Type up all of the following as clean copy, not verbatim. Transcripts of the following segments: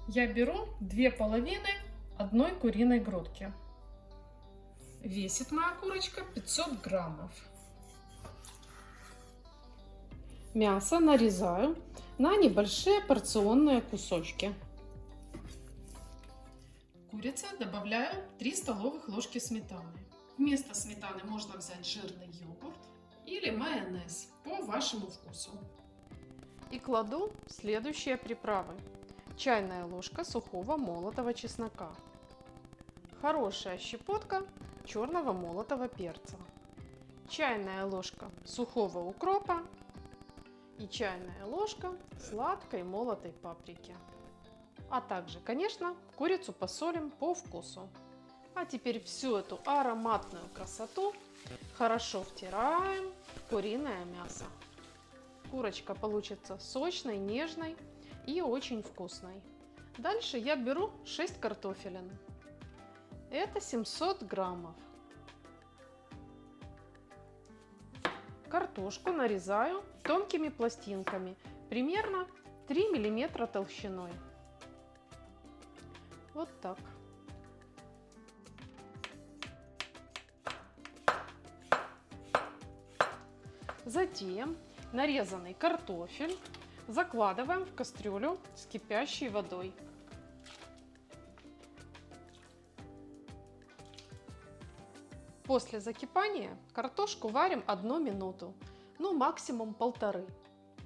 Я беру 2 половины одной куриной грудки. Весит моя курочка 500 граммов. Мясо нарезаю на небольшие порционные кусочки. Курице добавляю 3 столовых ложки сметаны. Вместо сметаны можно взять жирный йогурт или майонез по вашему вкусу. И кладу следующие приправы. Чайная ложка сухого молотого чеснока. Хорошая щепотка черного молотого перца. Чайная ложка сухого укропа. И чайная ложка сладкой молотой паприки. А также, конечно, курицу посолим по вкусу. А теперь всю эту ароматную красоту хорошо втираем в куриное мясо. Курочка получится сочной, нежной и очень вкусной. Дальше я беру 6 картофелин. Это 700 граммов. Картошку нарезаю тонкими пластинками, примерно 3 мм толщиной. Вот так. Затем нарезанный картофель закладываем в кастрюлю с кипящей водой. После закипания картошку варим 1 минуту, ну максимум 1,5.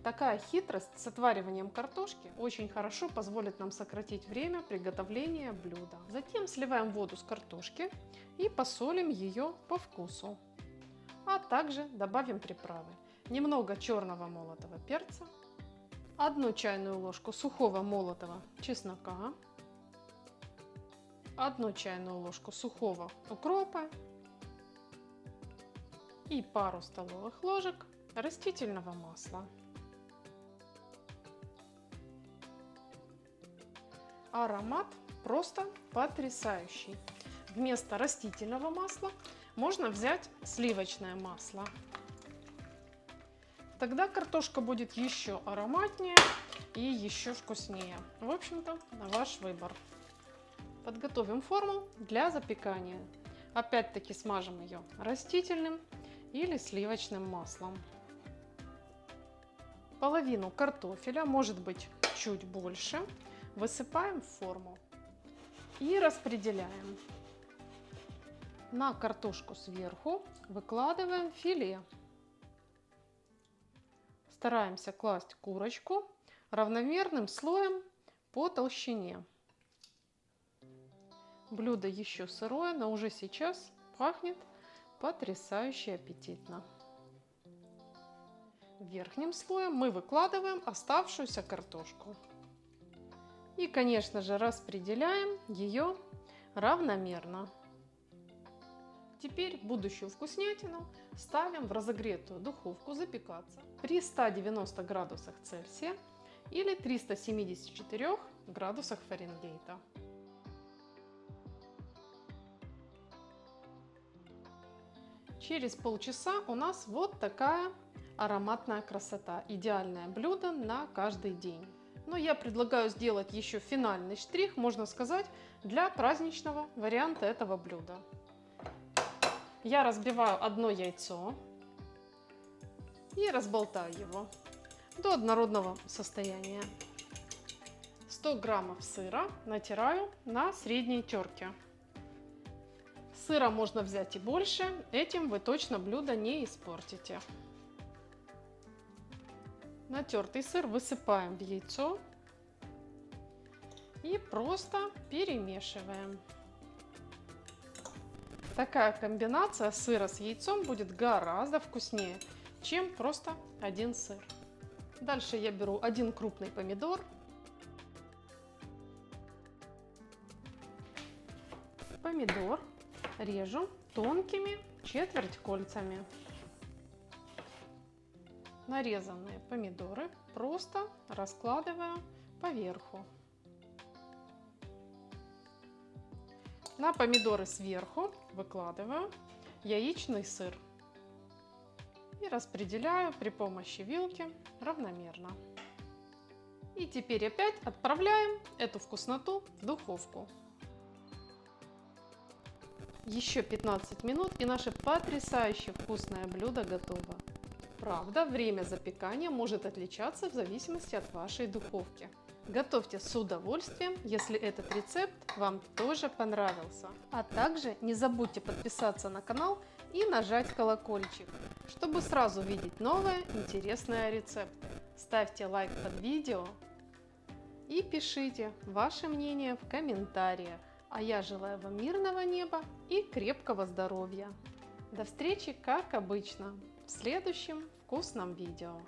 Такая хитрость с отвариванием картошки очень хорошо позволит нам сократить время приготовления блюда. Затем сливаем воду с картошки и посолим ее по вкусу. А также добавим приправы. Немного черного молотого перца, 1 чайную ложку сухого молотого чеснока, 1 чайную ложку сухого укропа и пару столовых ложек растительного масла. Аромат просто потрясающий. Вместо растительного масла можно взять сливочное масло. Тогда картошка будет еще ароматнее и еще вкуснее. В общем-то, на ваш выбор. Подготовим форму для запекания. Опять-таки смажем ее растительным или сливочным маслом. Половину картофеля, может быть чуть больше, высыпаем в форму и распределяем. На картошку сверху выкладываем филе. Стараемся класть курочку равномерным слоем по толщине. Блюдо еще сырое, но уже сейчас пахнет потрясающе аппетитно. Верхним слоем мы выкладываем оставшуюся картошку. И, конечно же, распределяем ее равномерно. Теперь будущую вкуснятину ставим в разогретую духовку запекаться при 190 градусах Цельсия или 374 градусах Фаренгейта. Через полчаса у нас вот такая ароматная красота. Идеальное блюдо на каждый день. Но я предлагаю сделать еще финальный штрих, можно сказать, для праздничного варианта этого блюда. Я разбиваю 1 яйцо и разболтаю его до однородного состояния. 100 граммов сыра натираю на средней терке. Сыра можно взять и больше, этим вы точно блюдо не испортите. Натертый сыр высыпаем в яйцо и просто перемешиваем. Такая комбинация сыра с яйцом будет гораздо вкуснее, чем просто один сыр. Дальше я беру 1 крупный помидор. Помидор режу тонкими четверть-кольцами. Нарезанные помидоры просто раскладываю поверху. На помидоры сверху выкладываю яичный сыр и распределяю при помощи вилки равномерно. И теперь опять отправляем эту вкусноту в духовку. Еще 15 минут и наше потрясающе вкусное блюдо готово. Правда, время запекания может отличаться в зависимости от вашей духовки. Готовьте с удовольствием, если этот рецепт вам тоже понравился. А также не забудьте подписаться на канал и нажать колокольчик, чтобы сразу видеть новые интересные рецепты. Ставьте лайк под видео и пишите ваше мнение в комментариях. А я желаю вам мирного неба и крепкого здоровья. До встречи, как обычно, в следующем вкусном видео.